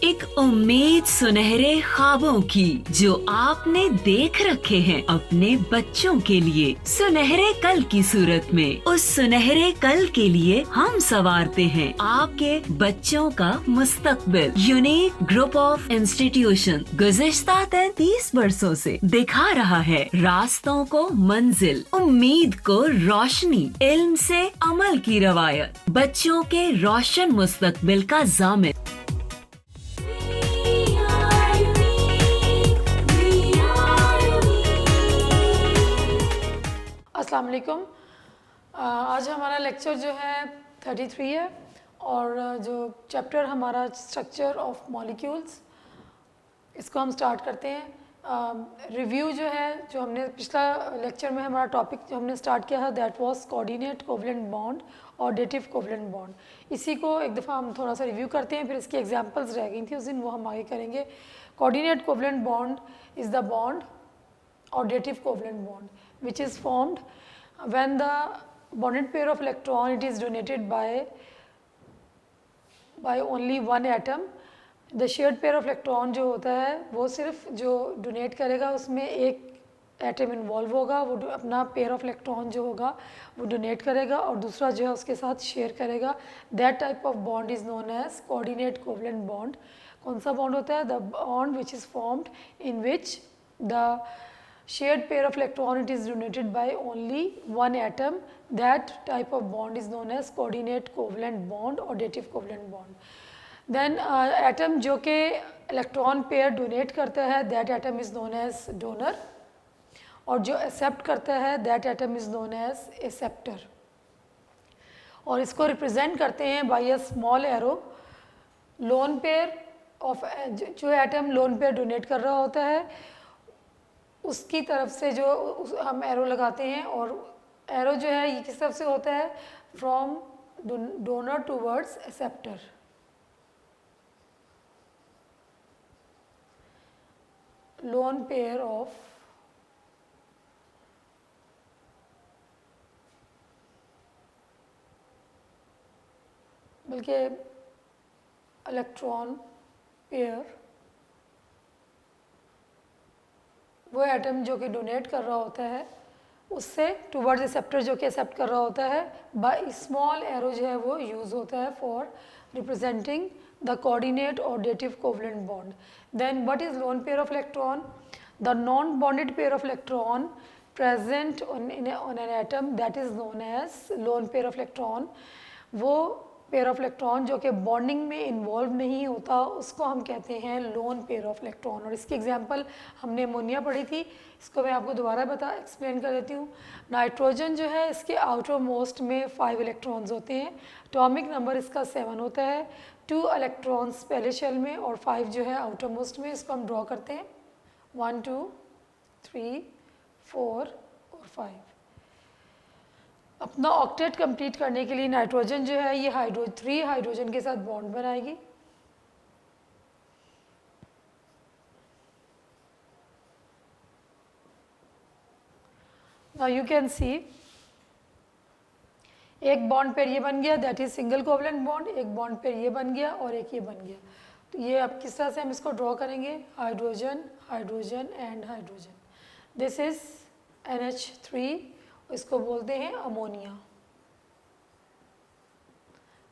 एक उम्मीद सुनहरे ख्वाबों की जो आपने देख रखे हैं अपने बच्चों के लिए, सुनहरे कल की सूरत में। उस सुनहरे कल के लिए हम संवारते हैं आपके बच्चों का मुस्तकबिल। यूनिक ग्रुप ऑफ इंस्टीट्यूशन गुज़िश्ता 33 वर्षों से दिखा रहा है रास्तों को मंजिल, उम्मीद को रोशनी, इल्म से अमल की रवायत, बच्चों के रोशन मुस्तकबिल का ज़ामिन। अस्सलाम वालेकुम। आज हमारा लेक्चर जो है 33 है और जो चैप्टर हमारा स्ट्रक्चर ऑफ मॉलिक्यूल्स, इसको हम स्टार्ट करते हैं। रिव्यू जो है, जो हमने पिछला लेक्चर में हमारा टॉपिक जो हमने स्टार्ट किया था that was coordinate covalent bond और डेटिव कोवलेंट बॉन्ड। इसी को एक दफ़ा हम थोड़ा सा रिव्यू करते हैं, फिर इसकी एग्जांपल्स रह गई थी उस दिन, वो हम आगे करेंगे। Coordinate covalent bond is the bond or dative covalent bond which is formed when the bonded pair of electron it is donated by only one atom. The shared pair of electron जो होता है वो सिर्फ जो donate करेगा उसमें एक atom involve होगा, वो अपना पेयर ऑफ इलेक्ट्रॉन जो होगा वो डोनेट करेगा और दूसरा जो है उसके साथ शेयर करेगा। That type of bond is known as coordinate covalent bond. कौन सा बॉन्ड होता है? The bond which is formed in which the shared pair of electron it is donated by only one atom. That type of bond is known as coordinate covalent bond or dative covalent bond. Then atom जो के electron pair donate करता है that atom is known as donor और जो accept करता है that atom is known as acceptor और इसको represent करते हैं by a small arrow. lone pair of जो atom lone pair donate कर रहा होता है उसकी तरफ से जो हम एरो लगाते हैं और एरो जो है ये किस तरफ से होता है? From donor towards acceptor. Loan pair of बल्कि इलेक्ट्रॉन पेयर वो एटम जो कि डोनेट कर रहा होता है उससे टूवर्ड्स रिसेप्टर जो कि एक्सेप्ट कर रहा होता है बाय स्मॉल एरो जो है वो यूज़ होता है फॉर रिप्रेजेंटिंग द कोऑर्डिनेट और dative covalent bond. Then what is lone pair of electron? The non bonded pair of electron present on an atom that is known as lone pair of electron. वो pair of electron जो कि bonding में involve नहीं होता उसको हम कहते हैं लोन पेयर ऑफ इलेक्ट्रॉन। और इसकी एग्जांपल हमने अमोनिया पढ़ी थी, इसको मैं आपको दोबारा एक्सप्लेन कर देती हूँ। नाइट्रोजन जो है इसके आउटर मोस्ट में 5 इलेक्ट्रॉन्स होते हैं, एटॉमिक नंबर इसका 7 होता है, 2 इलेक्ट्रॉन्स पहले शेल में और 5 जो है आउटर मोस्ट में। इसको हम ड्रॉ करते हैं 1 2 3 4 और 5। अपना ऑक्टेट कंप्लीट करने के लिए नाइट्रोजन जो है ये 3 हाइड्रोजन के साथ बॉन्ड बनाएगी। नाउ यू कैन सी एक बॉन्ड पेयर ये बन गया that is single covalent bond, एक बॉन्ड पेयर ये बन गया और एक ये बन गया। तो ये अब किस तरह से हम इसको ड्रॉ करेंगे? Hydrogen hydrogen and hydrogen. This is NH3, इसको बोलते हैं अमोनिया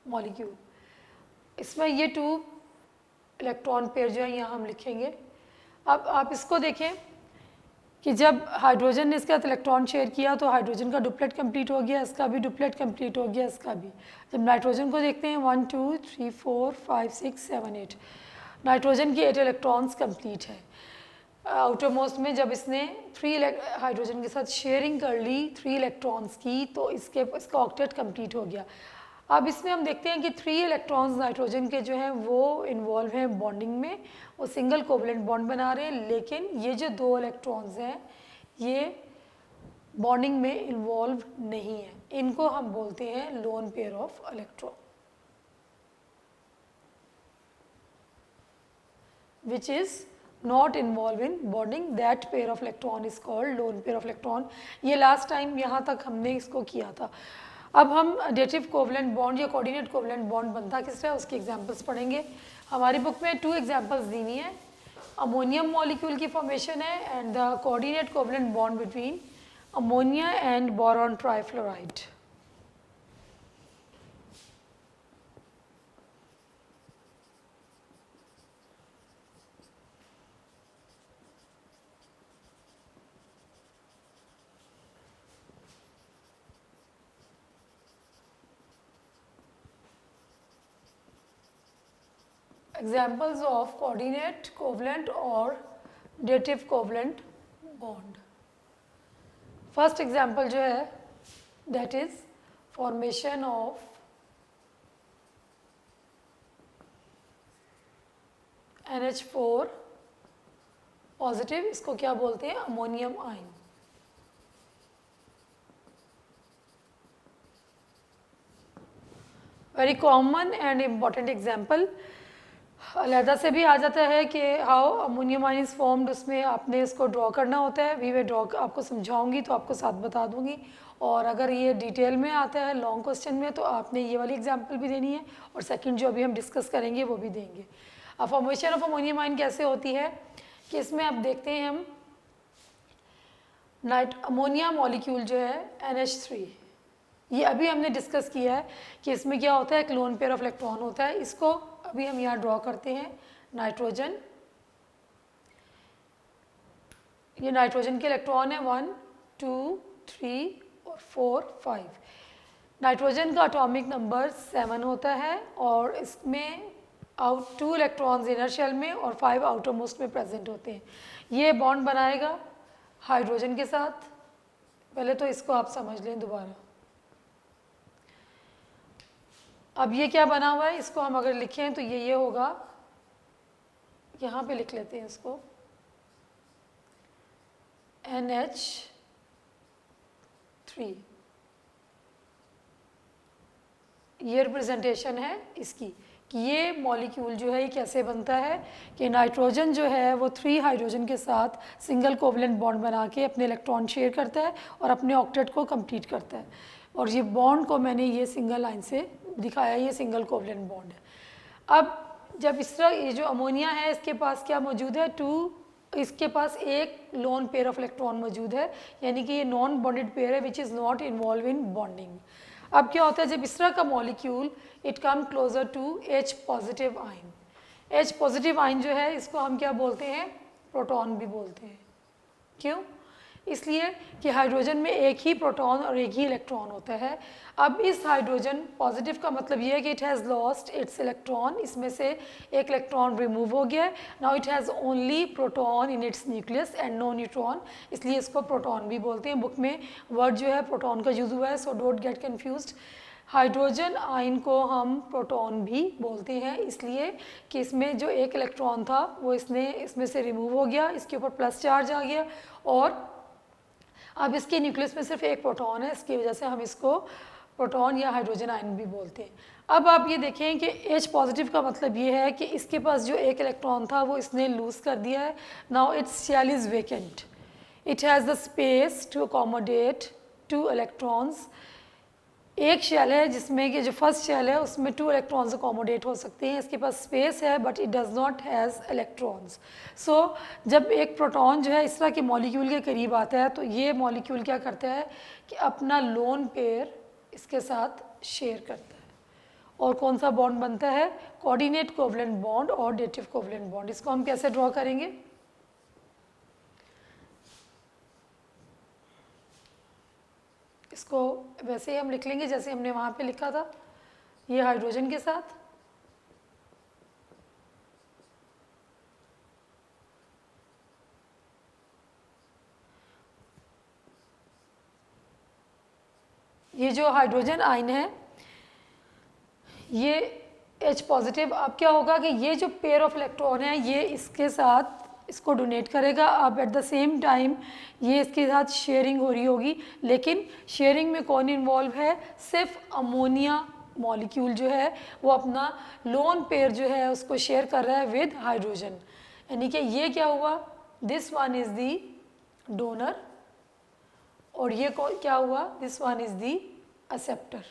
मॉलिक्यूल। इसमें ये 2 इलेक्ट्रॉन पेयर जो है यहाँ हम लिखेंगे। अब आप इसको देखें कि जब हाइड्रोजन ने इसके साथ इलेक्ट्रॉन शेयर किया तो हाइड्रोजन का डुप्लेट कंप्लीट हो गया, इसका भी डुप्लेट कंप्लीट हो गया, इसका भी। जब नाइट्रोजन को देखते हैं 1 2 3 4 5 6 7 8, नाइट्रोजन की 8 इलेक्ट्रॉन्स कंप्लीट है। आउटर मोस्ट में जब इसने 3 हाइड्रोजन के साथ शेयरिंग कर ली 3 इलेक्ट्रॉन्स की तो इसका ऑक्टेट कंप्लीट हो गया। अब इसमें हम देखते हैं कि 3 इलेक्ट्रॉन्स नाइट्रोजन के जो हैं वो इन्वॉल्व हैं बॉन्डिंग में, वो सिंगल कोवलेंट बॉन्ड बना रहे हैं, लेकिन ये जो 2 इलेक्ट्रॉन्स हैं ये बॉन्डिंग में इन्वॉल्व नहीं है। इनको हम बोलते हैं loan pair of electron which is not involved in bonding. That pair of electron is called lone pair of electron. ये लास्ट टाइम यहाँ तक हमने इसको किया था। अब हम डेटिव कोवलेंट बॉन्ड या कोऑर्डिनेट कोवलेंट बॉन्ड बनता किस तरह उसकी एग्जांपल्स पढ़ेंगे। हमारी बुक में 2 एग्जांपल्स दी हुई हैं, अमोनियम मॉलिक्यूल की फॉर्मेशन है and the coordinate covalent bond between ammonia and boron trifluoride. Examples of coordinate covalent और dative covalent bond. First example जो है that is formation of NH4 positive, इसको क्या बोलते हैं, ammonium ion. Very common and important example, अलहदा से भी आ जाता है कि how ammonium ion is formed, उसमें आपने इसको ड्रॉ करना होता है। वी वे ड्रॉ आपको समझाऊंगी तो आपको साथ बता दूंगी, और अगर ये डिटेल में आता है लॉन्ग क्वेश्चन में तो आपने ये वाली एग्जांपल भी देनी है और सेकंड जो अभी हम डिस्कस करेंगे वो भी देंगे। अब फॉर्मेशन ऑफ अमोनियम आयन कैसे होती है कि इसमें आप देखते हैं हम अमोनिया मॉलिक्यूल जो है NH3, ये अभी हमने डिस्कस किया है कि इसमें क्या होता है, एक लोन पेयर ऑफ इलेक्ट्रॉन होता है। इसको अभी हम यहाँ ड्रॉ करते हैं नाइट्रोजन, ये नाइट्रोजन के इलेक्ट्रॉन है 1 2 3 और 4 5। नाइट्रोजन का एटॉमिक नंबर 7 होता है और इसमें 2 इलेक्ट्रॉन्स इनर शेल में और 5 आउटर मोस्ट में प्रेजेंट होते हैं। ये बॉन्ड बनाएगा हाइड्रोजन के साथ। पहले तो इसको आप समझ लें दोबारा। अब ये क्या बना हुआ है, इसको हम अगर लिखें तो ये होगा, यहाँ पे लिख लेते हैं इसको NH3, ये रिप्रेजेंटेशन है इसकी कि ये मॉलिक्यूल जो है ये कैसे बनता है कि नाइट्रोजन जो है वो 3 हाइड्रोजन के साथ सिंगल कोवलेंट बॉन्ड बना के अपने इलेक्ट्रॉन शेयर करता है और अपने ऑक्टेट को कंप्लीट करता है। और ये बॉन्ड को मैंने ये सिंगल लाइन से दिखाया, ये सिंगल कोवलेंट बॉन्ड है। अब जब इस तरह ये जो अमोनिया है इसके पास क्या मौजूद है, 2, इसके पास एक लोन पेयर ऑफ इलेक्ट्रॉन मौजूद है, यानी कि ये नॉन बॉन्डेड पेयर है which is not involve in bonding. अब क्या होता है जब इस तरह का molecule it come closer to H positive ion, H positive ion जो है इसको हम क्या बोलते हैं, प्रोटॉन भी बोलते हैं। क्यों, इसलिए कि हाइड्रोजन में एक ही प्रोटॉन और एक ही इलेक्ट्रॉन होता है। अब इस हाइड्रोजन पॉजिटिव का मतलब ये है कि it has lost its electron, इसमें से एक इलेक्ट्रॉन रिमूव हो गया है। Now it has only proton in its nucleus and no neutron, इसलिए इसको प्रोटॉन भी बोलते हैं। बुक में वर्ड जो है प्रोटॉन का यूज़ हुआ है, so don't get confused. Hydrogen ion को हम प्रोटॉन भी बोलते हैं इसलिए कि इसमें जो एक इलेक्ट्रॉन था वो इसमें से रिमूव हो गया, इसके ऊपर प्लस चार्ज आ गया और अब इसके न्यूक्लियस में सिर्फ एक प्रोटॉन है, इसकी वजह से हम इसको प्रोटॉन या हाइड्रोजन आयन भी बोलते हैं। अब आप ये देखें कि H पॉजिटिव का मतलब ये है कि इसके पास जो एक इलेक्ट्रॉन था वो इसने लूज़ कर दिया है। Now its shell is vacant, it has the space to accommodate 2 electrons. एक शेल है जिसमें कि जो फर्स्ट शेल है उसमें 2 इलेक्ट्रॉन्स अकोमोडेट हो सकते हैं, इसके पास स्पेस है but it does not has electrons. So जब एक प्रोटॉन जो है इस तरह के मॉलिक्यूल के करीब आता है तो ये मॉलिक्यूल क्या करता है कि अपना लोन पेयर इसके साथ शेयर करता है और कौन सा बॉन्ड बनता है, कोऑर्डिनेट कोवलेंट बॉन्ड और डेटिव कोवलेंट बॉन्ड। इसको हम कैसे ड्रॉ करेंगे, इसको वैसे ही हम लिख लेंगे जैसे हमने वहाँ पे लिखा था, ये हाइड्रोजन के साथ ये जो हाइड्रोजन आयन है ये H पॉजिटिव। अब क्या होगा कि ये जो पेयर ऑफ इलेक्ट्रॉन है ये इसके साथ इसको डोनेट करेगा। अब एट द सेम टाइम ये इसके साथ शेयरिंग हो रही होगी, लेकिन शेयरिंग में कौन इन्वॉल्व है, सिर्फ अमोनिया मॉलिक्यूल जो है वो अपना लोन पेयर जो है उसको शेयर कर रहा है विद हाइड्रोजन। यानी कि ये क्या हुआ, this one is the donor और ये क्या हुआ, this one is the acceptor.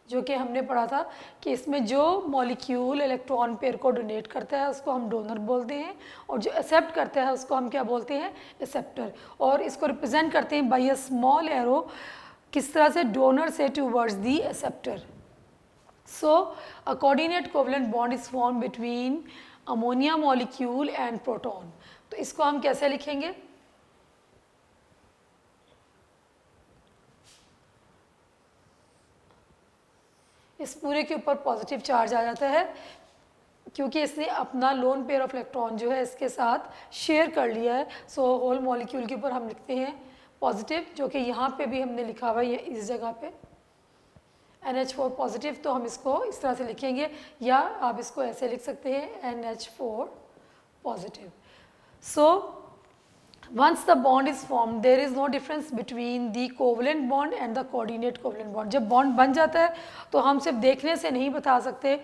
जो कि हमने पढ़ा था कि इसमें जो मॉलिक्यूल इलेक्ट्रॉन पेयर को डोनेट करता है उसको हम डोनर बोलते हैं, और जो एक्सेप्ट करता है उसको हम क्या बोलते हैं, एक्सेप्टर। और इसको रिप्रेजेंट करते हैं बाय अ स्मॉल एरो, किस तरह से, डोनर से towards the acceptor. So a coordinate covalent bond is form between ammonia molecule and proton. तो इसको हम कैसे लिखेंगे, इस पूरे के ऊपर पॉजिटिव चार्ज आ जाता है क्योंकि इसने अपना लोन पेयर ऑफ इलेक्ट्रॉन जो है इसके साथ शेयर कर लिया है। सो होल मॉलिक्यूल के ऊपर हम लिखते हैं पॉजिटिव, जो कि यहाँ पे भी हमने लिखा हुआ है इस जगह पे NH4 पॉजिटिव। तो हम इसको इस तरह से लिखेंगे, या आप इसको ऐसे लिख सकते हैं NH4 positive. So once the bond is formed there is no difference between the covalent bond and the coordinate covalent bond। जब बॉन्ड बन जाता है तो हम सिर्फ देखने से नहीं बता सकते,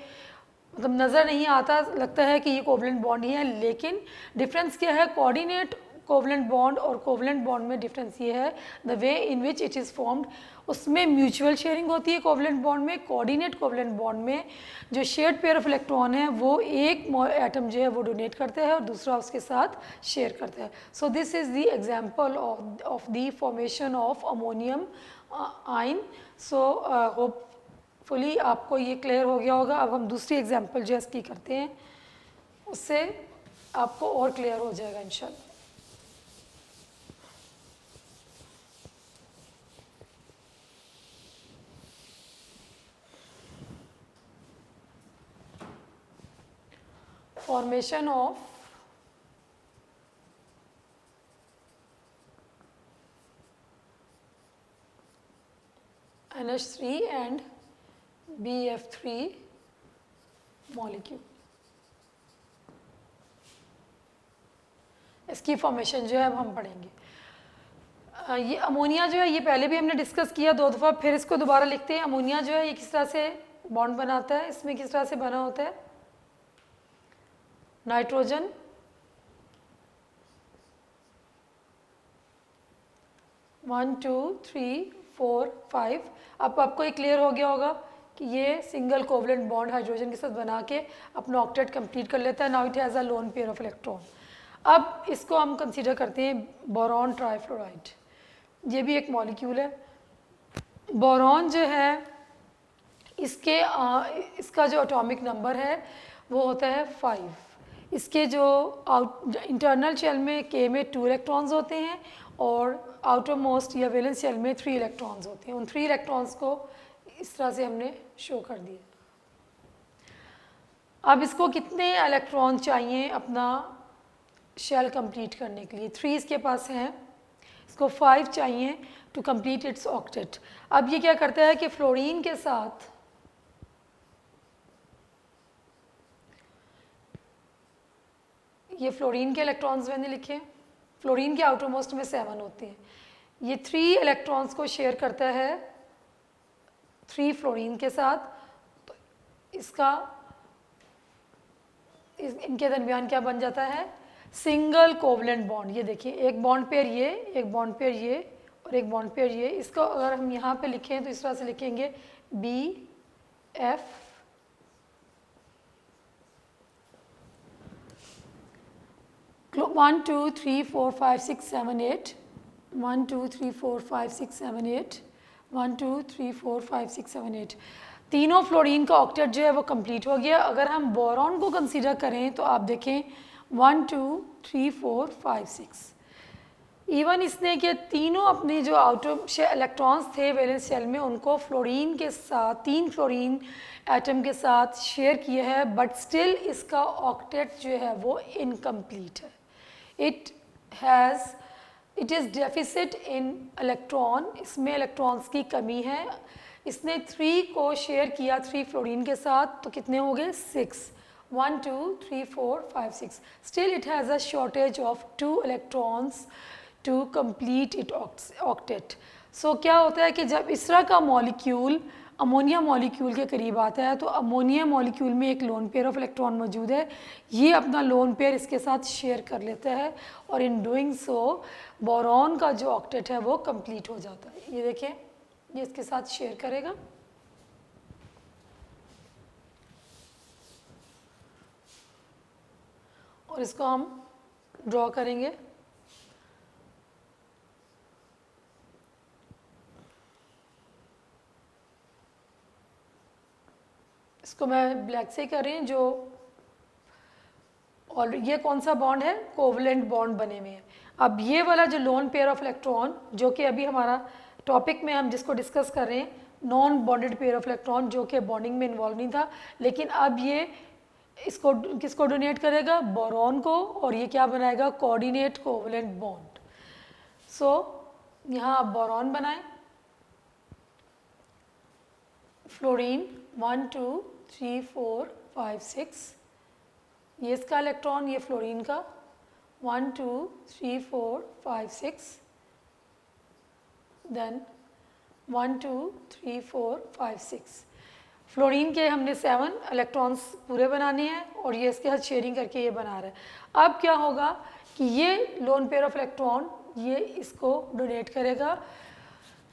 मतलब नज़र नहीं आता, लगता है कि ये कोवलेंट बॉन्ड ही है, लेकिन डिफरेंस क्या है, कोऑर्डिनेट कोवलेंट बॉन्ड और कोवलेंट बॉन्ड में डिफरेंस ये है the way in which it is formed. उसमें म्यूचुअल शेयरिंग होती है कोवलेंट बॉन्ड में। कोऑर्डिनेट कोवलेंट बॉन्ड में जो शेयर्ड पेयर ऑफ इलेक्ट्रॉन है वो एक एटम जो है वो डोनेट करता है और दूसरा उसके साथ शेयर करता है। So this is the example of the formation of ammonium ion. So hopefully आपको ये क्लियर हो गया होगा। अब हम दूसरी एग्जांपल जो है इसकी करते हैं, उससे आपको और क्लियर हो जाएगा इंशाल्लाह। Formation of NH3 and BF3 molecule. इसकी फॉर्मेशन जो है अब हम पढ़ेंगे। ये अमोनिया जो है ये पहले भी हमने डिस्कस किया 2 दफ़ा, फिर इसको दोबारा लिखते हैं। अमोनिया जो है ये किस तरह से बॉन्ड बनाता है, इसमें किस तरह से बना होता है, nitrogen, one two three four five. अब आपको ये क्लियर हो गया होगा कि ये सिंगल कोवलेंट बॉन्ड हाइड्रोजन के साथ बना के अपना ऑक्टेट कंप्लीट कर लेता है। Now it has a loan pair of electron. अब इसको हम कंसीडर करते हैं बोरॉन ट्राइफ्लोराइड। ये भी एक मॉलिक्यूल है। बोरॉन जो है इसका जो एटॉमिक नंबर है वो होता है 5। इसके जो इंटरनल शेल में K में 2 इलेक्ट्रॉन्स होते हैं और आउटर मोस्ट या वैलेंस शेल में 3 इलेक्ट्रॉन्स होते हैं। उन 3 इलेक्ट्रॉन्स को इस तरह से हमने शो कर दिया। अब इसको कितने इलेक्ट्रॉन चाहिए अपना शेल कंप्लीट करने के लिए, 3 इसके पास हैं, इसको 5 चाहिए टू कंप्लीट इट्स ऑक्टेट। अब ये क्या करता है कि फ्लोरीन के साथ ये फ्लोरीन के इलेक्ट्रॉन्स मैंने लिखे, फ्लोरीन के आउटर मोस्ट में 7 होते हैं। ये 3 इलेक्ट्रॉन्स को शेयर करता है 3 फ्लोरीन के साथ। तो इनके दरमियान क्या बन जाता है, सिंगल कोवलेंट बॉन्ड। ये देखिए एक बॉन्ड पेयर ये, एक बॉन्ड पेयर ये और एक बॉन्ड पेयर ये। इसको अगर हम यहाँ पे लिखें तो इस तरह से लिखेंगे BF 1 2 3 4 5 6 7 8 1 2 3 4 5 6 7 8 1 2 3 4 5 6 7 8। तीनों फ्लोरीन का ऑक्टेट जो है वो कंप्लीट हो गया। अगर हम बोरॉन को कंसीडर करें तो आप देखें 1 2 3 4 5 6। इवन इसने कि तीनों अपने जो आउटर इलेक्ट्रॉन्स थे वैलेंस शेल में उनको फ्लोरीन के साथ 3 फ्लोरीन एटम के साथ शेयर किया है, बट स्टिल इसका ऑक्टेट जो है वो इनकम्प्लीट है। It is deficit in electron, इसमें इलेक्ट्रॉन्स की कमी है। इसने 3 को शेयर किया 3 फ्लोरीन के साथ, तो कितने हो गए 6, 1 2 3 4 5 6। Still it has a shortage of 2 electrons to complete it octet. So क्या होता है कि जब इस तरह का मॉलिक्यूल अमोनिया मॉलिक्यूल के करीब आता है तो अमोनिया मॉलिक्यूल में एक लोन पेयर ऑफ इलेक्ट्रॉन मौजूद है, ये अपना लोन पेयर इसके साथ शेयर कर लेता है और इन डूइंग सो बोरॉन का जो ऑक्टेट है वो कंप्लीट हो जाता है। ये देखें ये इसके साथ शेयर करेगा और इसको हम ड्रॉ करेंगे। इसको मैं ब्लैक से ही कर रही हूँ जो, और ये कौन सा बॉन्ड है, कोवलेंट बॉन्ड बने हुए हैं। अब ये वाला जो लोन पेयर ऑफ इलेक्ट्रॉन जो कि अभी हमारा टॉपिक में हम जिसको डिस्कस कर रहे हैं, non bonded pair of electron जो कि बॉन्डिंग में इन्वॉल्व नहीं था, लेकिन अब ये इसको किसको डोनेट करेगा, बोरॉन को, और ये क्या बनाएगा, कोऑर्डिनेट कोवलेंट बॉन्ड। सो यहाँ आप बोरॉन बनाएं, फ्लोरीन 1 2 3 4 5 6, ये इसका इलेक्ट्रॉन, ये फ्लोरीन का 1 2 3 4 5 6, देन 1 2 3 4 5 6। फ्लोरीन के हमने 7 इलेक्ट्रॉन्स पूरे बनाने हैं और ये इसके साथ शेयरिंग करके ये बना रहा है। अब क्या होगा कि ये लोन पेयर ऑफ इलेक्ट्रॉन ये इसको डोनेट करेगा,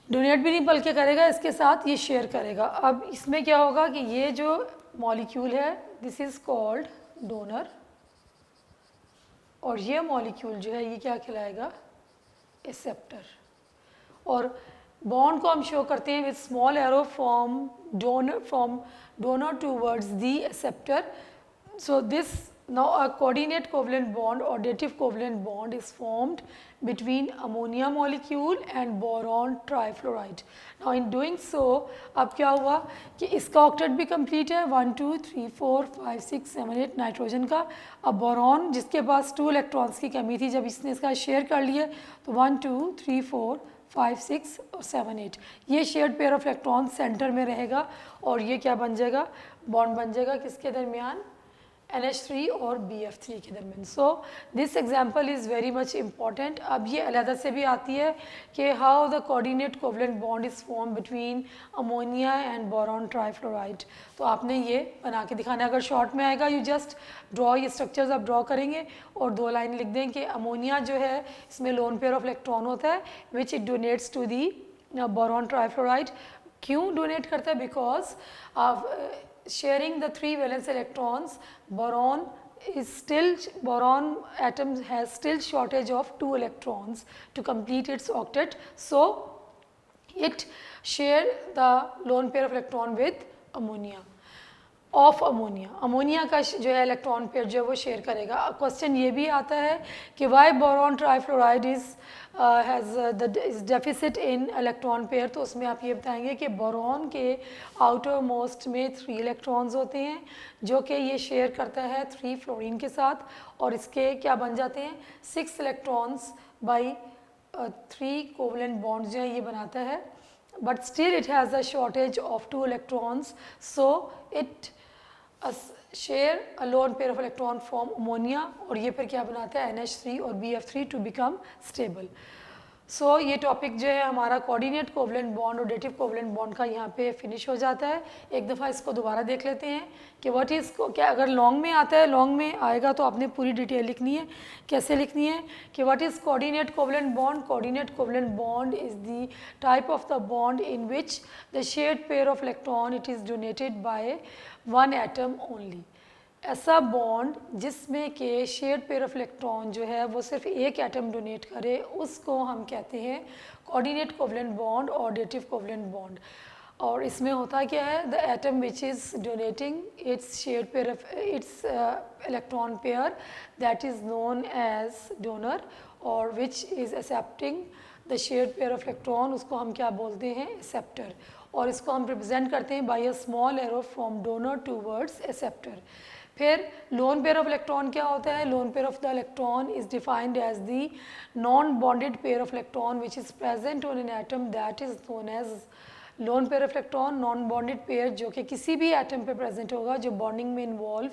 डोनेट भी नहीं बल्कि करेगा, इसके साथ ये शेयर करेगा। अब इसमें क्या होगा कि ये जो मॉलिक्यूल है दिस इज़ कॉल्ड डोनर, और ये मॉलिक्यूल जो है ये क्या कहलाएगा, एक्सेप्टर। और बॉन्ड को हम शो करते हैं with small arrow from donor towards the acceptor. So this now a coordinate covalent bond or dative covalent bond is formed between ammonia molecule and boron trifluoride. Now in doing so अब क्या हुआ कि इसका octet भी complete है 1 2 3 4 5 6 7 8 nitrogen का। अब boron जिसके पास 2 इलेक्ट्रॉन्स की कमी थी, जब इसने इसका शेयर कर लिया तो 1 2 3 4 5 6 और 7 8 ये shared pair of electron centre में रहेगा और ये क्या बन जाएगा, बॉन्ड बन जाएगा किसके दरमियान, NH3 और BF3 के दरमियान। So this example is very much important. अब ये अलहदा से भी आती है कि how the coordinate covalent bond is form between ammonia and boron trifluoride. तो आपने ये बना के दिखाना है। अगर शॉर्ट में आएगा यू जस्ट ड्रॉ, ये स्ट्रक्चर्स आप ड्रॉ करेंगे और 2 लाइन लिख दें कि अमोनिया जो है इसमें लोन पेयर ऑफ इलेक्ट्रॉन होता है which it donates to the boron trifluoride. क्यों डोनेट करता है, because sharing the 3 valence electrons, boron atom has still shortage of 2 electrons to complete its octet, so it share the lone pair of electron with ammonia of ammonia. Ammonia का जो है electron pair जो है वो share करेगा। Question ये भी आता है कि why boron trifluoride is deficit in electron pair. तो उसमें आप ये बताएंगे कि बोरॉन के आउटर मोस्ट में 3 इलेक्ट्रॉन्स होते हैं जो कि ये शेयर करता है 3 फ्लोरीन के साथ, और इसके क्या बन जाते हैं 6 इलेक्ट्रॉन्स बाई 3 कोवलेंट बॉन्ड्स जो है ये बनाता है, but still it has a shortage of 2 electrons, so it share a loan pair of electron from ammonia, और ये फिर क्या बनाता है NH3 और BF3 टू बिकम स्टेबल। सो ये टॉपिक जो है हमारा कोऑर्डिनेट कोवलेंट बॉन्ड और डेटिव कोवलेंट बॉन्ड का यहाँ पे फिनिश हो जाता है। एक दफ़ा इसको दोबारा देख लेते हैं कि व्हाट इज़ को क्या, अगर लॉन्ग में आता है, लॉन्ग में आएगा तो आपने पूरी डिटेल लिखनी है। कैसे लिखनी है कि what is coordinate covalent bond. Coordinate covalent bond is the type of the bond in which the shared pair of electron it is donated bye 1 atom only. ऐसा बॉन्ड जिसमें के शेयर्ड पेयर ऑफ इलेक्ट्रॉन जो है वो सिर्फ एक atom donate करे उसको हम कहते हैं कोऑर्डिनेट कोवलेंट बॉन्ड और डेटिव कोवलेंट बॉन्ड। और इसमें होता क्या है, the atom which is donating its shared pair of its electron pair that is known as donor, और which is accepting the shared pair of electron उसको हम क्या बोलते हैं, एक्सेप्टर। और इसको हम रिप्रेजेंट करते हैं by a small arrow from donor towards acceptor. फिर लोन पेयर ऑफ इलेक्ट्रॉन क्या होता है, lone pair of the electron is defined as the non bonded pair of electron which is present on an atom that is known as lone pair of electron. Non bonded pair जो कि किसी भी atom पे present होगा जो bonding में involve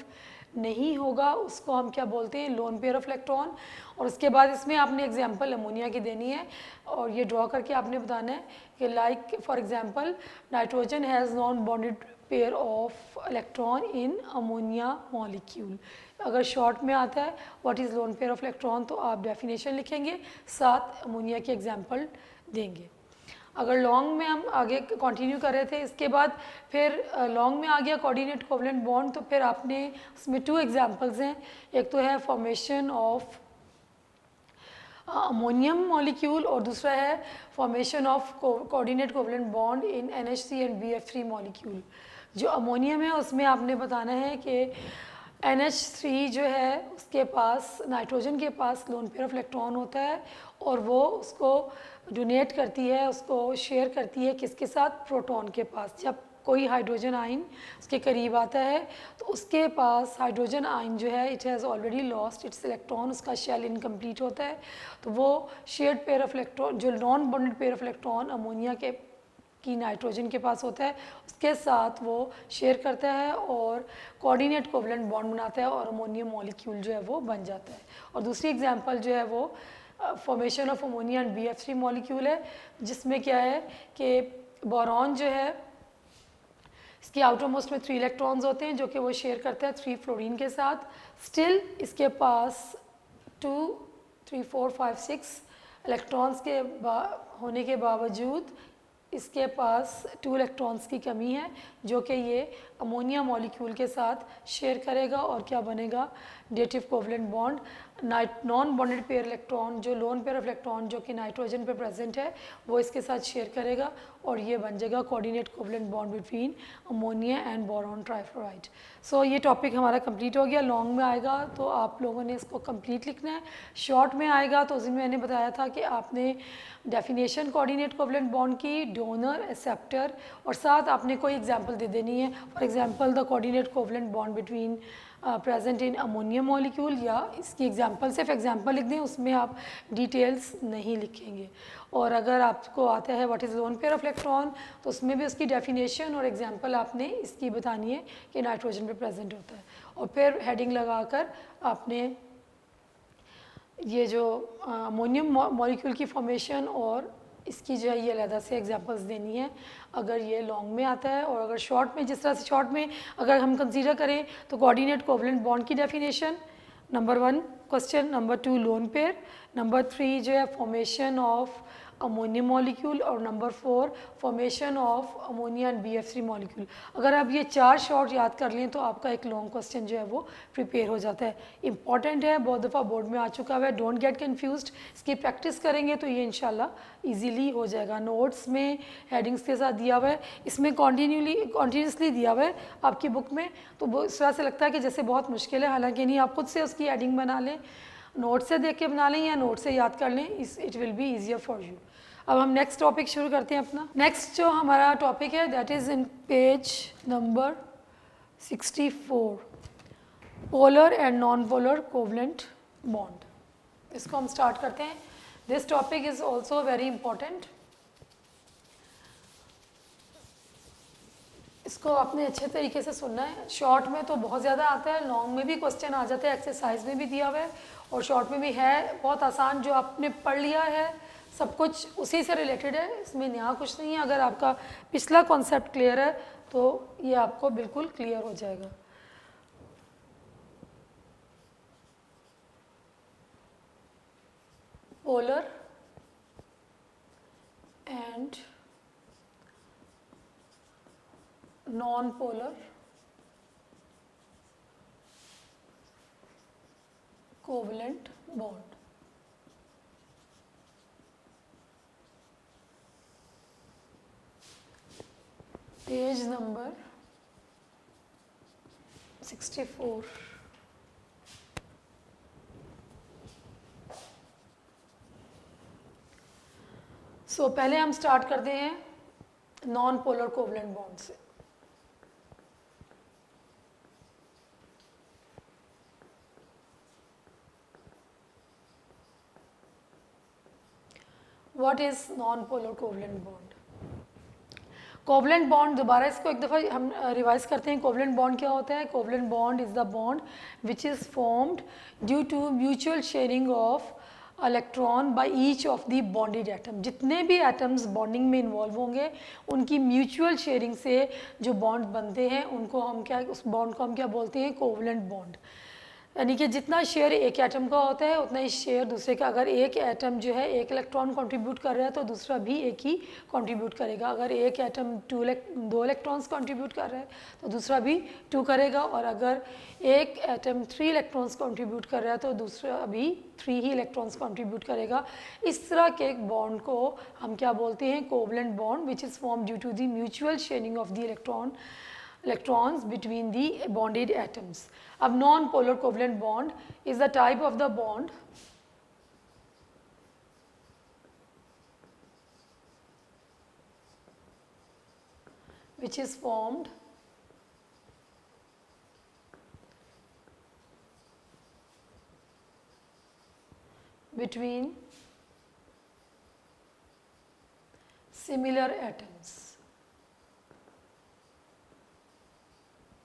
नहीं होगा उसको हम क्या बोलते हैं, लोन पेयर ऑफ इलेक्ट्रॉन। और उसके बाद इसमें आपने एग्जांपल अमोनिया की देनी है और ये ड्रॉ करके आपने बताना है कि like for example nitrogen has non bonded pair of electron in ammonia molecule. अगर शॉर्ट में आता है what is lone pair of electron तो आप डेफिनेशन लिखेंगे, साथ अमोनिया के एग्जांपल देंगे। अगर लॉन्ग में हम आगे कंटिन्यू कर रहे थे, इसके बाद फिर लॉन्ग में आ गया कोऑर्डिनेट कोवलेंट बॉन्ड, तो फिर आपने उसमें 2 एग्जांपल्स हैं। एक तो है फॉर्मेशन ऑफ अमोनियम मॉलिक्यूल और दूसरा है formation of coordinate covalent bond in NH3 and BF3 molecule. जो अमोनियम है उसमें आपने बताना है कि NH3 जो है उसके पास नाइट्रोजन के पास लोन पेयर ऑफ इलेक्ट्रॉन होता है और वो उसको डोनेट करती है, उसको शेयर करती है किसके साथ, प्रोटॉन के पास। जब कोई हाइड्रोजन आयन उसके करीब आता है तो उसके पास हाइड्रोजन आयन जो है it has already lost its electron, उसका शेल इनकम्प्लीट होता है, तो वो शेयर्ड पेयर ऑफ इलेक्ट्रॉन जो non bonded pair of electron ammonia के की नाइट्रोजन के पास होता है उसके साथ वो शेयर करता है और कोऑर्डिनेट कोवलेंट बॉन्ड बनाता है और अमोनियम मॉलिक्यूल जो है वो बन जाता है। और दूसरी एग्जांपल जो है वो formation of ammonia and BF3 molecule है, जिसमें क्या है कि बोरॉन जो है इसके आउटर मोस्ट में 3 इलेक्ट्रॉन्स होते हैं जो कि वो शेयर करता है 3 फ्लोरीन के साथ। स्टिल इसके पास 2 3 4 5 6 इलेक्ट्रॉन्स के होने के बावजूद इसके पास 2 इलेक्ट्रॉन्स की कमी है जो कि ये अमोनिया मॉलिक्यूल के साथ शेयर करेगा और क्या बनेगा, dative covalent bond. Non bonded pair electron जो लोन पेयर ऑफ इलेक्ट्रॉन जो कि नाइट्रोजन पे प्रेजेंट है वो इसके साथ शेयर करेगा और ये बन जाएगा coordinate covalent bond between ammonia and boron trifluoride. So ये टॉपिक हमारा कंप्लीट हो गया। लॉन्ग में आएगा तो आप लोगों ने इसको कंप्लीट लिखना है, शॉर्ट में आएगा तो उसमें मैंने बताया था कि आपने डेफिनेशन कोऑर्डिनेट कोवलेंट बॉन्ड की, डोनर, एक्सेप्टर और साथ आपने कोई एग्जांपल दे देनी है। For example the coordinate covalent bond between present in ammonium molecule, या इसकी एग्जांपल सिर्फ एग्जांपल लिख दें, उसमें आप डिटेल्स नहीं लिखेंगे। और अगर आपको आता है what is lone pair of electron तो उसमें भी उसकी डेफिनेशन और एग्जांपल आपने इसकी बतानी है कि नाइट्रोजन पे प्रेजेंट होता है। और फिर हेडिंग लगाकर आपने ये जो अमोनियम मॉलिक्यूल की फॉर्मेशन और इसकी जो है ये अलग से एग्जांपल्स देनी है अगर ये लॉन्ग में आता है। और अगर शॉर्ट में, जिस तरह से शॉर्ट में अगर हम कंसीडर करें तो कोऑर्डिनेट कोवलेंट बॉन्ड की definition number 1 question, number 2 lone pair, number 3 जो है फॉर्मेशन ऑफ अमोनियम मॉलिक्यूल और number 4 formation of ammonia and BF3 molecule. अगर आप ये 4 शॉर्ट याद कर लें तो आपका एक लॉन्ग क्वेश्चन जो है वो प्रिपेयर हो जाता है। इंपॉर्टेंट है, बहुत दफ़ा बोर्ड में आ चुका है, डोंट गेट कन्फ्यूज्ड। इसकी प्रैक्टिस करेंगे तो ये इंशाल्लाह इजीली हो जाएगा। नोट्स में हेडिंग्स के साथ दिया हुआ है, इसमें कॉन्टीन्यूसली दिया हुआ है आपकी बुक में, तो वो इस तरह से लगता है कि जैसे बहुत मुश्किल है, हालांकि नहीं, आप खुद से उसकी हेडिंग बना लें, नोट से देख के बना लें या नोट से याद कर लें, it will be easier for you. अब हम नेक्स्ट टॉपिक शुरू करते हैं अपना। नेक्स्ट जो हमारा टॉपिक है that is in page number 64, polar and non polar covalent bond. इसको हम स्टार्ट करते हैं। This topic is also very important. इसको आपने अच्छे तरीके से सुनना है। शॉर्ट में तो बहुत ज़्यादा आता है, लॉन्ग में भी क्वेश्चन आ जाते हैं, एक्सरसाइज में भी दिया हुआ है और शॉर्ट में भी है बहुत आसान। जो आपने पढ़ लिया है सब कुछ उसी से रिलेटेड है, इसमें नया कुछ नहीं है। अगर आपका पिछला कॉन्सेप्ट क्लियर है तो ये आपको बिल्कुल क्लियर हो जाएगा। Polar and non polar covalent bond. Page number 64। सो पहले हम स्टार्ट करते हैं नॉन पोलर कोवलेंट बॉन्ड से। What is non polar covalent bond? Covalent bond, दोबारा इसको एक दफ़ा हम रिवाइज करते हैं। कोवलेंट बॉन्ड क्या होता है? Covalent bond is the bond which is formed due to mutual sharing of electron by each of the bonded atom. जितने भी एटम्स बॉन्डिंग में इन्वॉल्व होंगे उनकी म्यूचुअल शेयरिंग से जो बॉन्ड बनते हैं उनको हम क्या, उस बॉन्ड को हम क्या बोलते हैं? Covalent bond. यानी कि जितना शेयर एक एटम का होता है उतना ही शेयर दूसरे का। अगर एक एटम जो है एक इलेक्ट्रॉन कंट्रीब्यूट कर रहा है तो दूसरा भी एक ही कंट्रीब्यूट करेगा। अगर एक एटम दो इलेक्ट्रॉन्स कंट्रीब्यूट कर रहा है तो दूसरा भी 2 करेगा, और अगर एक एटम 3 इलेक्ट्रॉन्स कंट्रीब्यूट कर रहा है तो दूसरा भी 3 ही इलेक्ट्रॉन्स कंट्रीब्यूट करेगा। इस तरह के एक बॉन्ड को हम क्या बोलते हैं? Covalent bond, which is form due to the mutual sharing of the electrons between the bonded atoms. A non-polar covalent bond is the type of the bond which is formed between similar atoms,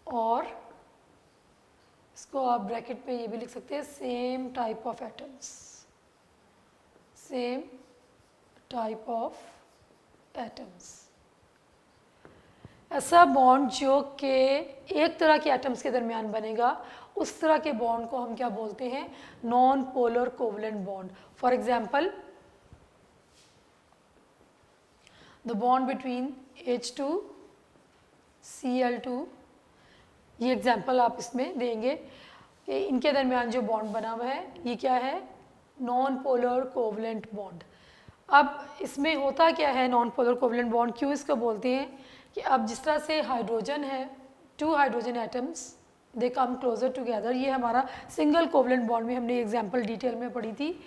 और इसको आप bracket में ये भी लिख सकते हैं same type of atoms, same type of atoms. ऐसा बॉन्ड जो कि एक तरह के एटम्स के दरमियान बनेगा, उस तरह के बॉन्ड को हम क्या बोलते हैं? Non polar covalent bond. For example the bond between H2 Cl2, ये एग्जाम्पल आप इसमें देंगे कि इनके दरमियान जो बॉन्ड बना हुआ है ये क्या है? Non polar covalent bond. अब इसमें होता क्या है नॉन पोलर कोवलेंट बॉन्ड, क्यों इसको बोलते हैं? कि अब जिस तरह से हाइड्रोजन है, 2 hydrogen atoms they come closer together, ये हमारा सिंगल कोवलेंट बॉन्ड में हमने एग्जाम्पल डिटेल में पढ़ी थी।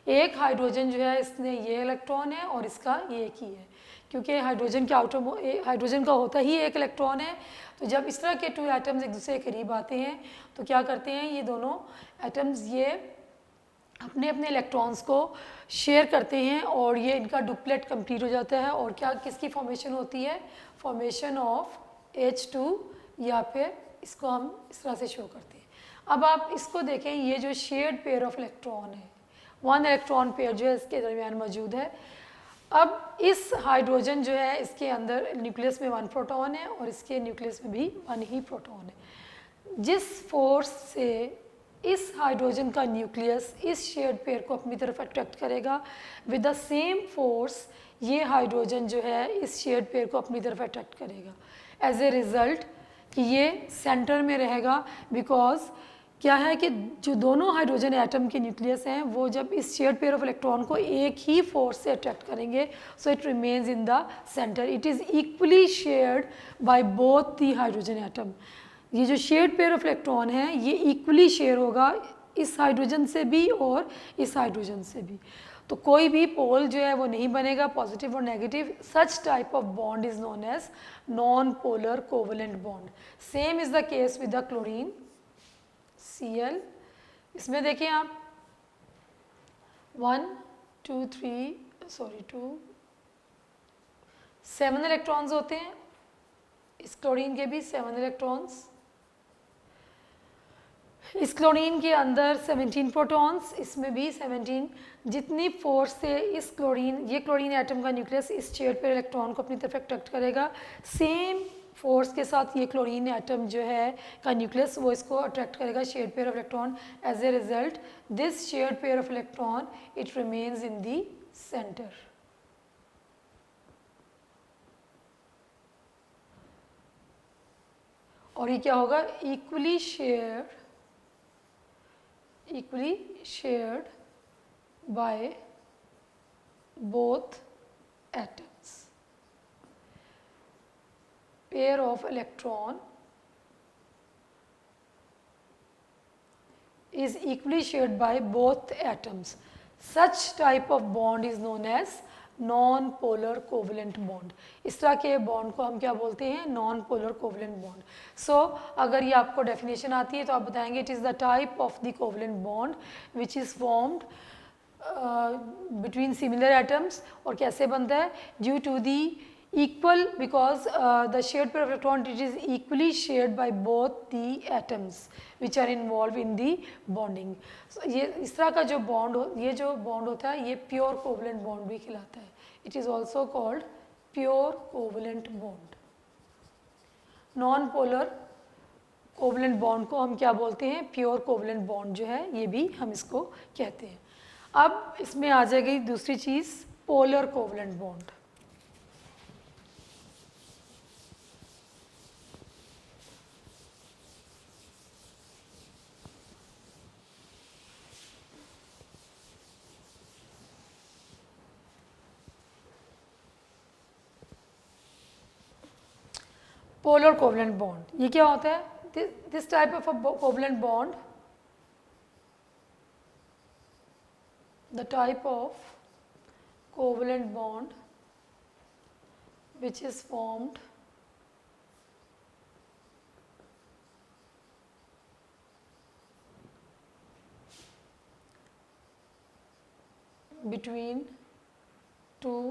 एक हाइड्रोजन जो है इसने ये इलेक्ट्रॉन है और इसका ये एक ही है, क्योंकि हाइड्रोजन के हाइड्रोजन का होता ही एक इलेक्ट्रॉन है। तो जब इस तरह के 2 एटम्स एक दूसरे के करीब आते हैं तो क्या करते हैं? ये दोनों एटम्स ये अपने अपने इलेक्ट्रॉन्स को शेयर करते हैं और ये इनका डुप्लेट कंप्लीट हो जाता है। और क्या किसकी फॉर्मेशन होती है? फॉर्मेशन ऑफ H2, या फिर इसको हम इस तरह से शो करते हैं। अब आप इसको देखें, ये जो शेयर्ड पेयर ऑफ इलेक्ट्रॉन है, 1 इलेक्ट्रॉन पेयर जो है इसके दरमियान मौजूद है। अब इस हाइड्रोजन जो है इसके अंदर न्यूक्लियस में 1 प्रोटॉन है और इसके न्यूक्लियस में भी 1 ही प्रोटॉन है। जिस फोर्स से इस हाइड्रोजन का न्यूक्लियस इस शेयर्ड पेयर को अपनी तरफ अट्रैक्ट करेगा, विद द सेम फोर्स ये हाइड्रोजन जो है इस शेयर्ड पेयर को अपनी तरफ अट्रैक्ट करेगा। एज ए रिज़ल्ट कि ये सेंटर में रहेगा, बिकॉज क्या है कि जो दोनों हाइड्रोजन एटम के न्यूक्लियस हैं वो जब इस शेयर्ड पेयर ऑफ इलेक्ट्रॉन को एक ही फोर्स से अट्रैक्ट करेंगे, so it remains in the centre. It is equally shared by both the hydrogen atom. ये जो शेयर्ड पेयर ऑफ इलेक्ट्रॉन है ये इक्वली शेयर होगा इस हाइड्रोजन से भी और इस हाइड्रोजन से भी। तो कोई भी पोल जो है वो नहीं बनेगा, पॉजिटिव और negative. Such type of bond is known as non polar covalent bond. Same is the case with the chlorine Cl। इसमें देखिए आप 7 इलेक्ट्रॉन्स होते हैं, इस क्लोरीन के भी 7 इलेक्ट्रॉन्स, इस क्लोरीन के अंदर 17 प्रोटॉन्स, इसमें भी 17। जितनी फोर्स से इस ये क्लोरीन एटम का न्यूक्लियस इस शेयर्ड पेयर इलेक्ट्रॉन को अपनी तरफ अट्रैक्ट करेगा, सेम फोर्स के साथ ये क्लोरीन एटम जो है का न्यूक्लियस वो इसको अट्रैक्ट करेगा shared pair of electron. As a result this shared pair of electron it remains in the centre. और ये क्या होगा? Equally shared by both atoms. Pair of electron is equally shared by both atoms. Such type of bond is known as non-polar covalent bond. इस तरह के bond को हम क्या बोलते हैं? non-polar covalent bond. So अगर ये आपको डेफिनेशन आती है तो आप बताएंगे it is the type of the covalent bond which is formed between similar atoms। और कैसे बनता है? Due to the equal, because the shared pair of electron it is equally shared by both the atoms which are involved in the bonding। So ये इस तरह का जो bond ये जो बॉन्ड होता है ये प्योर कोवलेंट बॉन्ड भी कहलाता है। It is also called pure covalent bond. Non polar covalent bond को हम क्या बोलते हैं, प्योर कोवलेंट बॉन्ड जो है ये भी हम इसको कहते हैं। अब इसमें आ जाएगी दूसरी चीज़, polar covalent bond. Polar covalent bond ये क्या होता है, this type of a covalent bond, the type of covalent bond which is formed between two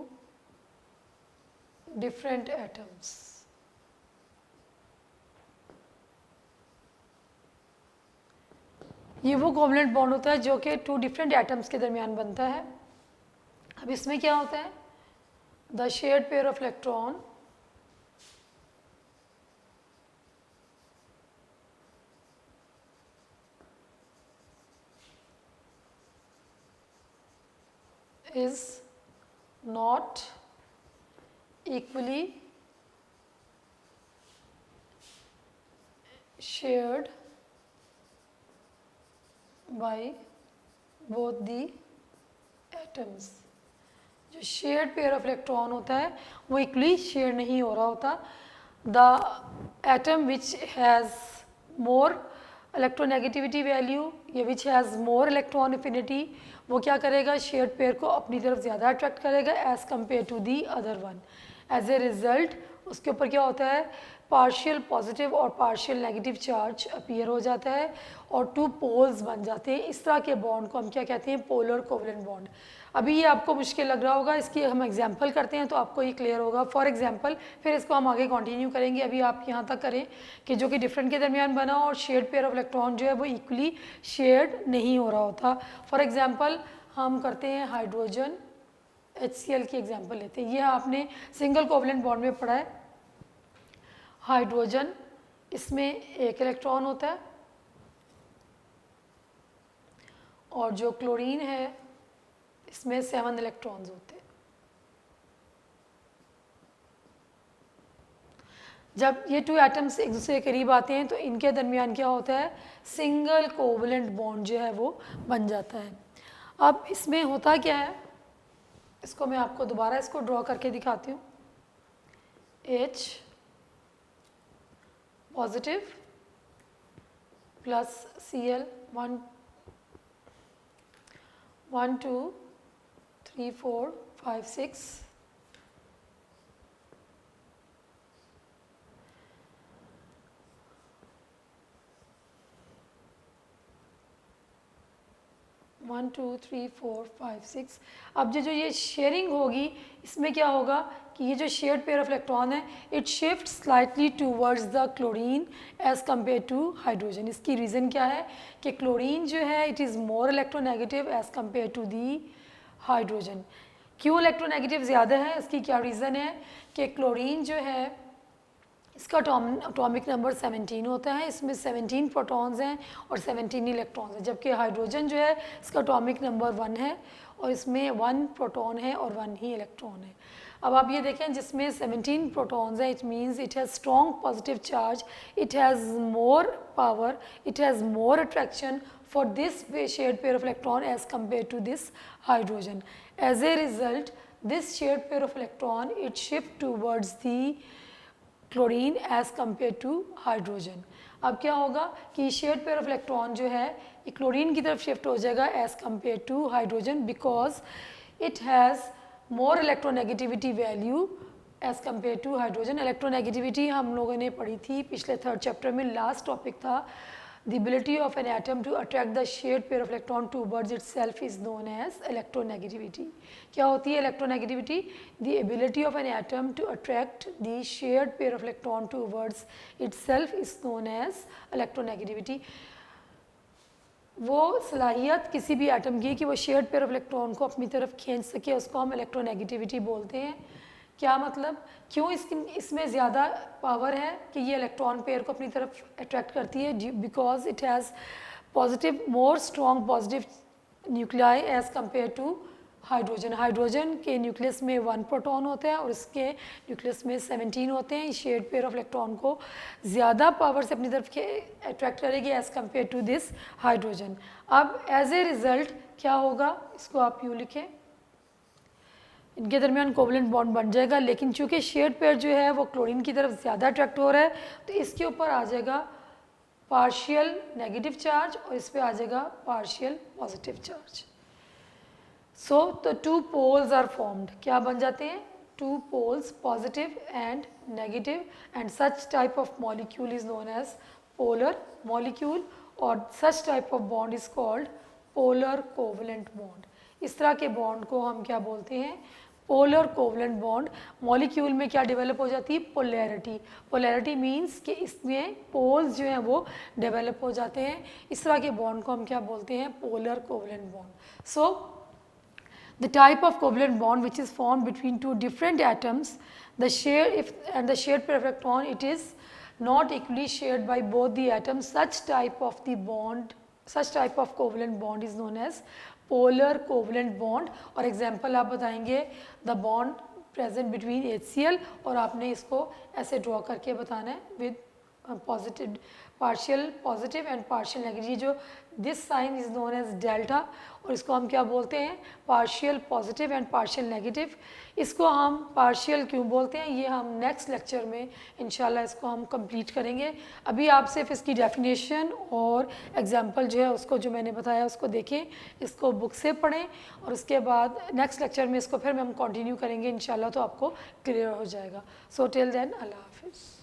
different atoms. ये वो कोवलेंट बॉन्ड होता है जो कि टू डिफरेंट एटम्स के दरमियान बनता है। अब इसमें क्या होता है, the shared pair of electron is not equally shared by both the atoms। जो शेयर्ड पेयर ऑफ इलेक्ट्रॉन होता है वो इक्वली शेयर नहीं हो रहा होता। The atom which has more electronegativity value या which has more electron affinity वो क्या करेगा, शेयर्ड पेयर को अपनी तरफ ज़्यादा अट्रैक्ट करेगा as compare to the other one. As a result उसके ऊपर क्या होता है, पार्शियल पॉजिटिव और पार्शियल नेगेटिव चार्ज अपीयर हो जाता है और टू पोल्स बन जाते हैं। इस तरह के बॉन्ड को हम क्या कहते हैं, पोलर कोवलेंट बॉन्ड। अभी ये आपको मुश्किल लग रहा होगा, इसकी हम एग्जांपल करते हैं तो आपको ये क्लियर होगा। फॉर एग्जांपल फिर इसको हम आगे कंटिन्यू करेंगे, अभी आप यहाँ तक करें कि जो कि डिफरेंट के दरमियान बना और शेयर्ड पेयर ऑफ इलेक्ट्रॉन जो है वो इक्वली शेयर्ड नहीं हो रहा होता। फॉर एग्जाम्पल हम करते हैं हाइड्रोजन HCl की एग्जाम्पल लेते हैं। ये आपने सिंगल कोवलेंट बॉन्ड में पढ़ा है। हाइड्रोजन इसमें एक इलेक्ट्रॉन होता है और जो क्लोरीन है इसमें 7 इलेक्ट्रॉन्स होते हैं। जब ये टू एटम्स एक दूसरे के करीब आते हैं तो इनके दरमियान क्या होता है, सिंगल कोवलेंट बॉन्ड जो है वो बन जाता है। अब इसमें होता क्या है, इसको मैं आपको दोबारा इसको ड्रॉ करके दिखाती हूँ। H positive plus Cl 1 2 3 4 5 6 1 2 3 4 5 6। अब जो ये शेयरिंग होगी इसमें क्या होगा कि ये जो शेयर्ड पेयर ऑफ इलेक्ट्रॉन है it shift slightly towards the chlorine as compare to hydrogen. इसकी रीज़न क्या है कि क्लोरीन जो है it is more electronegative as compare to the hydrogen. क्यों इलेक्ट्रोनेगेटिव ज़्यादा है, इसकी क्या रीज़न है कि क्लोरीन जो है इसका एटॉमिक नंबर 17 होता है, इसमें 17 प्रोटॉन्स हैं और 17 इलेक्ट्रॉन्स हैं, जबकि हाइड्रोजन जो है इसका एटॉमिक नंबर 1 है और इसमें 1 प्रोटॉन है और 1 ही इलेक्ट्रॉन है। अब आप ये देखें जिसमें 17 प्रोटॉन्स हैं, it means it has strong positive charge, it has more power, it has more attraction for this shared pair of electron as compared to this hydrogen. As a result, this shared pair of electron it shift towards the chlorine as compared to hydrogen. अब क्या होगा कि shared pair of electron जो है ये chlorine की तरफ shift हो जाएगा as compared to hydrogen because it has more electronegativity value as compared to hydrogen. electronegativity हम लोगों ने पढ़ी थी पिछले 3rd चैप्टर में, लास्ट टॉपिक था। The ability of an atom to attract the shared pair of electron towards itself is known as electronegativity. क्या होती है electronegativity? The ability of an atom to attract the shared pair of electron towards itself is known as electronegativity. वो सलाहियत किसी भी atom की कि वो शेयर्ड पेयर ऑफ इलेक्ट्रॉन को अपनी तरफ खींच सके उसको हम इलेक्ट्रोनेगेटिविटी बोलते हैं। क्या मतलब, क्यों इसमें ज़्यादा पावर है कि ये इलेक्ट्रॉन पेयर को अपनी तरफ अट्रैक्ट करती है? Because it has positive, more strong positive nuclei as compare to hydrogen. Hydrogen के न्यूक्लियस में 1 प्रोटॉन होता है और इसके न्यूक्लियस में 17 होते हैं। इस शेयर्ड पेयर ऑफ इलेक्ट्रॉन को ज़्यादा पावर से अपनी तरफ अट्रैक्ट करेगी as compare to this hydrogen. अब एज ए रिज़ल्ट क्या होगा, इसको आप यूँ लिखें, इनके दरमियान कोवलेंट बॉन्ड बन जाएगा, लेकिन चूंकि शेयर्ड पेयर जो है वो क्लोरीन की तरफ ज़्यादा अट्रैक्ट हो रहा है तो इसके ऊपर आ जाएगा पार्शियल नेगेटिव चार्ज और इस पे आ जाएगा partial positive charge. So the 2 poles are formed, क्या बन जाते हैं? 2 poles, positive and negative, and such type of molecule is known as polar molecule, और such type of bond is called polar covalent bond. इस तरह के bond को हम क्या बोलते हैं? Polar covalent bond. मॉलिक्यूल में क्या डेवलप हो जाती है? पोलैरिटी। पोलैरिटी मींस कि इसमें पोल्स जो हैं वो डेवलप हो जाते हैं। इस तरह के बॉन्ड को हम क्या बोलते हैं? Polar covalent bond. So the type of covalent bond which is formed between 2 different atoms, the shared pair of electron, it is not equally shared by both the atoms. Such type of covalent bond is known as polar covalent bond। और example आप बताएंगे the bond present between HCl, और आपने इसको ऐसे draw करके बताना है with positive, partial positive and partial negative. जो this sign is known as delta, और इसको हम क्या बोलते हैं? Partial positive and partial negative. इसको हम पार्शियल क्यों बोलते हैं, ये हम नेक्स्ट लेक्चर में इंशाल्लाह इसको हम कंप्लीट करेंगे। अभी आप सिर्फ इसकी डेफिनेशन और एग्जांपल जो है उसको, जो मैंने बताया उसको देखें, इसको बुक से पढ़ें, और उसके बाद नेक्स्ट लेक्चर में इसको फिर हम कंटिन्यू करेंगे इंशाल्लाह, तो आपको क्लियर हो जाएगा। सो टिल देन, अल्लाह हाफिज़।